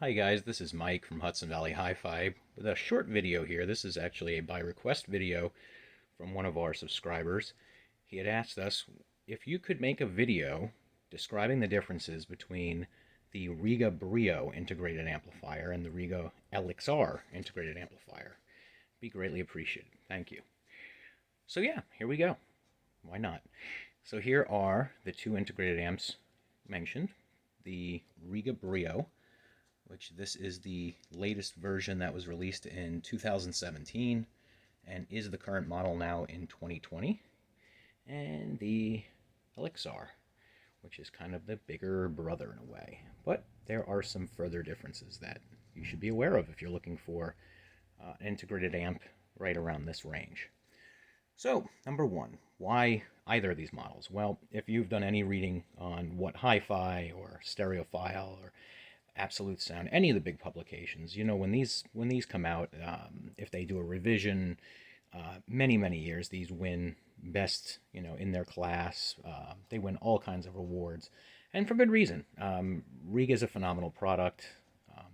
Hi guys, this is Mike from Hudson Valley HiFi with a short video here. This is actually a by request video from one of our subscribers. He had asked us if you could make a video describing the differences between the Rega Brio integrated amplifier and the Rega Elex-R integrated amplifier. Be greatly appreciated. Thank you. So yeah, here we go. Why not? So here are the two integrated amps mentioned. The Rega Brio, which this is the latest version that was released in 2017 and is the current model now in 2020, and the Elex-R, which is kind of the bigger brother in a way. But there are some further differences that you should be aware of if you're looking for an integrated amp right around this range. So, number one, why either of these models? Well, if you've done any reading on what Hi-Fi or Stereophile or Absolute Sound, any of the big publications, you know, when these come out, if they do a revision, many years, these win best, you know, in their class. They win all kinds of awards, and for good reason. Rega is a phenomenal product.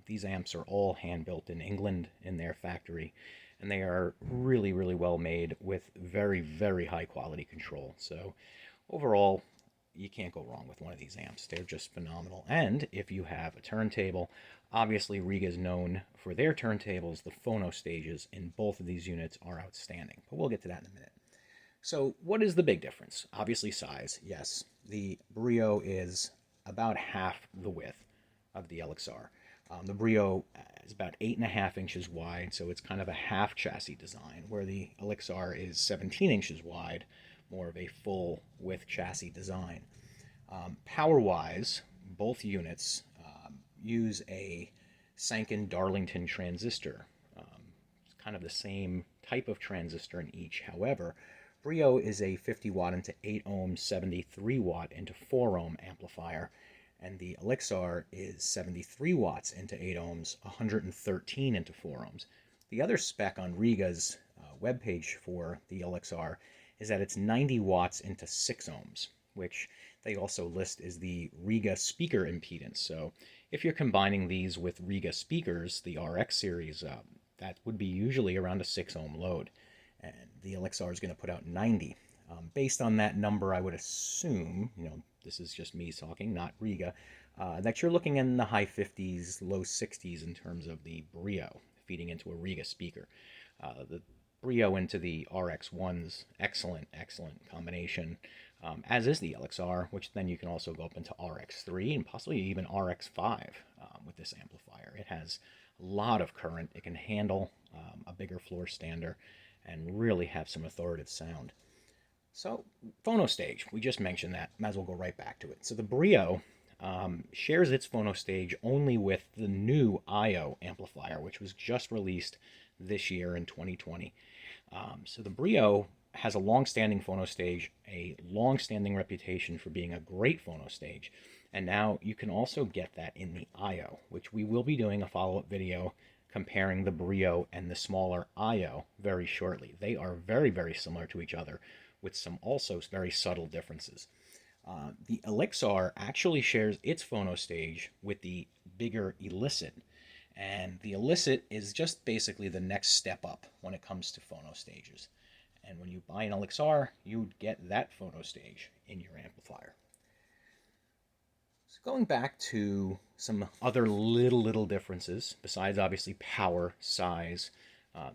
These amps are all hand built in England in their factory, and they are really well made with very high quality control. So overall, you can't go wrong with one of these amps. They're just phenomenal. And if you have a turntable, obviously Rega is known for their turntables. The Phono stages in both of these units are outstanding, but we'll get to that in a minute. So what is the big difference? Obviously size, yes. The Brio is about half the width of the Elex-R. The Brio is about 8.5 inches wide, so it's kind of a half chassis design, where the Elex-R is 17 inches wide, more of a full width chassis design. Power-wise, both units use a Sanken Darlington transistor. It's kind of the same type of transistor in each. However, Brio is a 50 watt into 8 ohm, 73 watt into 4 ohm amplifier, and the Elex-R is 73 watts into 8 ohms, 113 into 4 ohms. The other spec on Rega's webpage for the Elex-R is that it's 90 watts into 6 ohms, which they also list as the Rega speaker impedance. So if you're combining these with Rega speakers, the RX series, that would be usually around a 6 ohm load. And the Elex-R is going to put out 90. Based on that number, I would assume, you know, this is just me talking, not Rega, that you're looking in the high 50s, low 60s in terms of the Brio feeding into a Rega speaker. The Brio into the RX1's excellent combination, as is the Elex-R, which then you can also go up into RX3 and possibly even RX5 with this amplifier. It has a lot of current. It can handle a bigger floor stander and really have some authoritative sound. So, Phono stage, we just mentioned that. Might as well go right back to it. So the Brio shares its Phono stage only with the new IO amplifier, which was just released this year in 2020. So the Brio has a long-standing Phono stage, a long-standing reputation for being a great Phono stage, and now you can also get that in the IO, which we will be doing a follow-up video comparing the Brio and the smaller IO very shortly. They are very similar to each other, with some also very subtle differences. The Elex-R actually shares its Phono stage with the bigger Elicit, and the Elicit is just basically the next step up when it comes to Phono stages. And when you buy an Elex-R, you get that Phono stage in your amplifier. So going back to some other little differences, besides obviously power, size,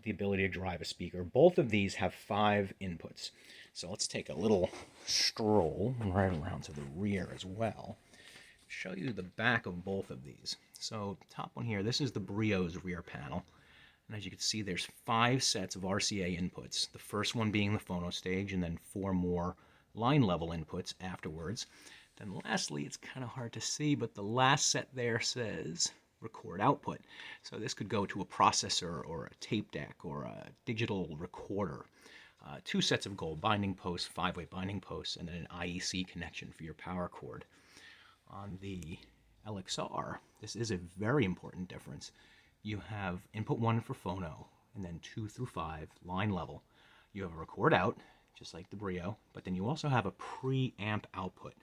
the ability to drive a speaker, both of these have 5 inputs. So let's take a little stroll right around to the rear as well. Show you the back of both of these. So top one here, this is the Brio's rear panel. And as you can see, there's 5 sets of RCA inputs. The first one being the Phono stage, and then 4 more line level inputs afterwards. Then lastly, it's kind of hard to see, but the last set there says record output. So this could go to a processor or a tape deck or a digital recorder. 2 sets of gold binding posts, 5-way binding posts, and then an IEC connection for your power cord. On the Elex-R, this is a very important difference. You have input 1 for Phono, and then 2 through 5, line level. You have a record out, just like the Brio, but then you also have a preamp output.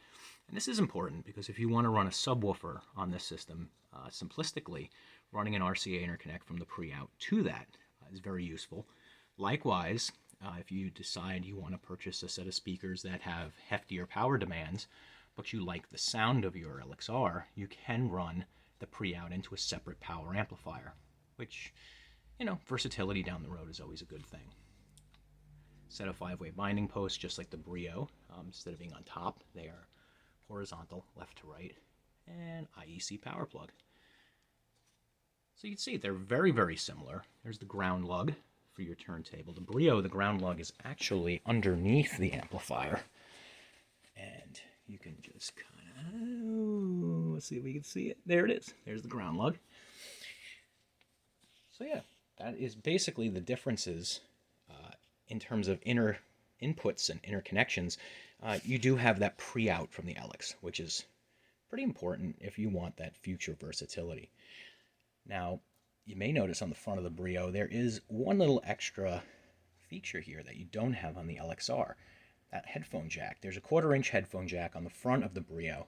And this is important because if you want to run a subwoofer on this system, simplistically, running an RCA interconnect from the pre-out to that is very useful. Likewise, if you decide you want to purchase a set of speakers that have heftier power demands, but you like the sound of your Elex-R, you can run the pre-out into a separate power amplifier, which, you know, versatility down the road is always a good thing. Set of 5-way binding posts, just like the Brio. Instead of being on top, they are horizontal, left to right, and IEC power plug. So you can see they're very, very similar. There's the ground lug for your turntable. The Brio, the ground lug is actually underneath the amplifier. And you can just kind of, let's see if we can see it. There it is. There's the ground lug. So yeah, that is basically the differences in terms of inner inputs and interconnections. You do have that pre-out from the Elex, which is pretty important if you want that future versatility. Now, you may notice on the front of the Brio, there is one little extra feature here that you don't have on the Elex-R, that headphone jack. There's a 1/4-inch headphone jack on the front of the Brio.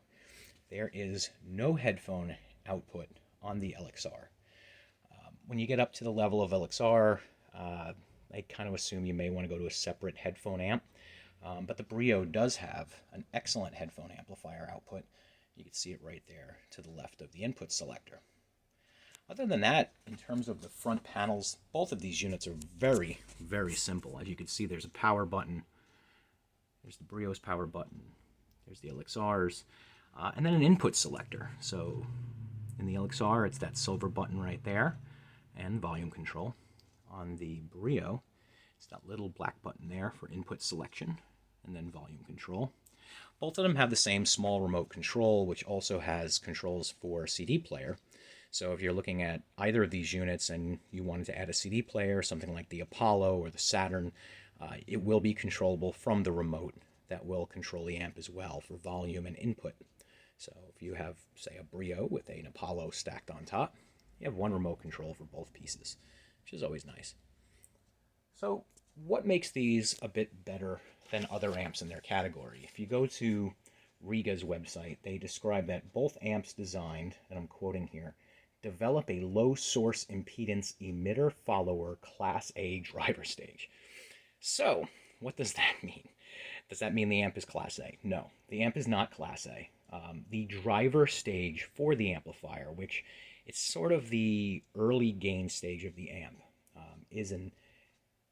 There is no headphone output on the Elex-R. When you get up to the level of Elex-R, I kind of assume you may want to go to a separate headphone amp. But the Brio does have an excellent headphone amplifier output. You can see it right there to the left of the input selector. Other than that, in terms of the front panels, both of these units are very, very simple. As you can see, there's a power button. There's the Brio's power button. There's the Elex-R's. And then an input selector. So in the Elex-R, it's that silver button right there, and volume control. On the Brio, it's that little black button there for input selection, and then volume control. Both of them have the same small remote control, which also has controls for CD player. So if you're looking at either of these units and you wanted to add a CD player, something like the Apollo or the Saturn, it will be controllable from the remote that will control the amp as well for volume and input. So if you have, say, a Brio with an Apollo stacked on top, you have one remote control for both pieces, which is always nice. So what makes these a bit better than other amps in their category? If you go to Rega's website, they describe that both amps designed, and I'm quoting here, develop a low source impedance emitter follower Class A driver stage. So what does that mean? Does that mean the amp is Class A? No, the amp is not Class A. The driver stage for the amplifier, which it's sort of the early gain stage of the amp, is an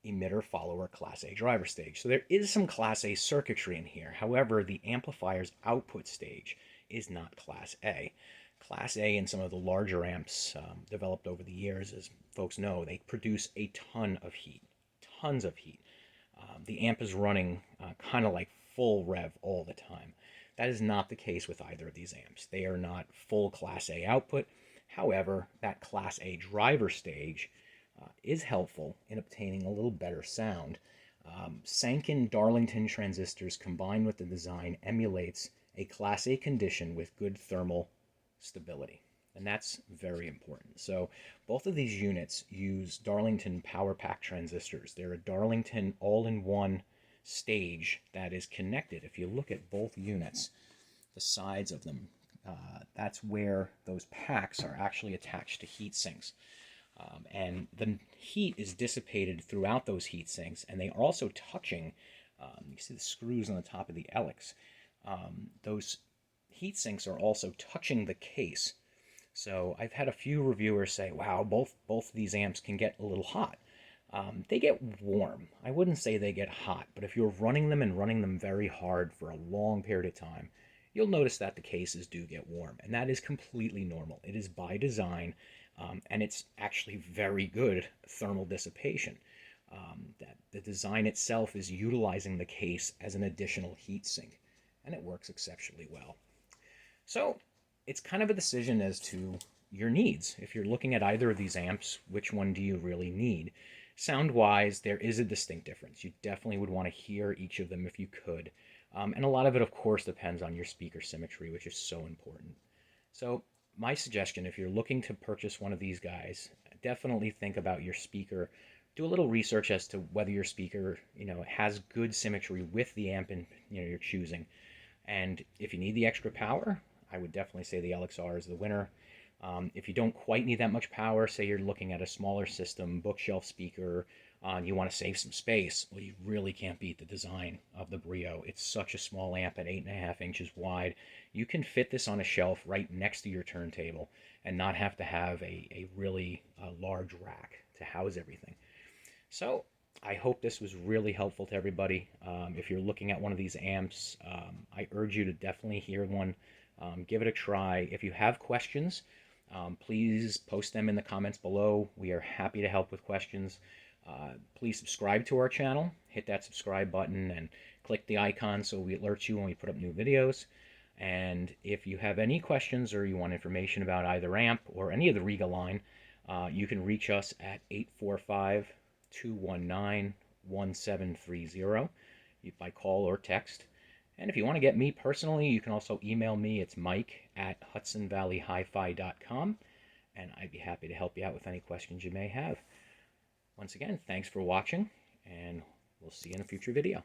emitter follower Class A driver stage. So there is some Class A circuitry in here. However, the amplifier's output stage is not Class A. Class A in some of the larger amps developed over the years, as folks know, they produce a ton of heat, tons of heat. The amp is running kind of like full rev all the time. That is not the case with either of these amps. They are not full Class A output. However, that Class A driver stage is helpful in obtaining a little better sound. Sanken Darlington transistors combined with the design emulates a Class A condition with good thermal stability, and that's very important. So both of these units use Darlington power pack transistors. They're a Darlington all-in-one stage that is connected. If you look at both units, the sides of them, that's where those packs are actually attached to heat sinks. And the heat is dissipated throughout those heat sinks, and they are also touching, you see the screws on the top of the Elex. Those heat sinks are also touching the case. So I've had a few reviewers say, wow, both of these amps can get a little hot. They get warm. I wouldn't say they get hot, but if you're running them and running them very hard for a long period of time, you'll notice that the cases do get warm, and that is completely normal. It is by design, and it's actually very good thermal dissipation. That the design itself is utilizing the case as an additional heat sink, and it works exceptionally well. So it's kind of a decision as to your needs. If you're looking at either of these amps, which one do you really need? Sound-wise, there is a distinct difference. You definitely would want to hear each of them if you could. And a lot of it, of course, depends on your speaker symmetry, which is so important. So my suggestion, if you're looking to purchase one of these guys, definitely think about your speaker. Do a little research as to whether your speaker, has good symmetry with the amp you're choosing. And if you need the extra power, I would definitely say the Elex-R is the winner. If you don't quite need that much power, say you're looking at a smaller system, bookshelf speaker, and you want to save some space, well, you really can't beat the design of the Brio. It's such a small amp at 8.5 inches wide. You can fit this on a shelf right next to your turntable and not have to have a really large rack to house everything. So I hope this was really helpful to everybody. If you're looking at one of these amps, I urge you to definitely hear one. Give it a try. If you have questions, please post them in the comments below. We are happy to help with questions. Please subscribe to our channel. Hit that subscribe button and click the icon so we alert you when we put up new videos. And if you have any questions or you want information about either amp or any of the Rega line, you can reach us at 845-219-1730 by call or text. And if you want to get me personally, you can also email me. It's mike@hudsonvalleyhifi.com, and I'd be happy to help you out with any questions you may have. Once again, thanks for watching, and we'll see you in a future video.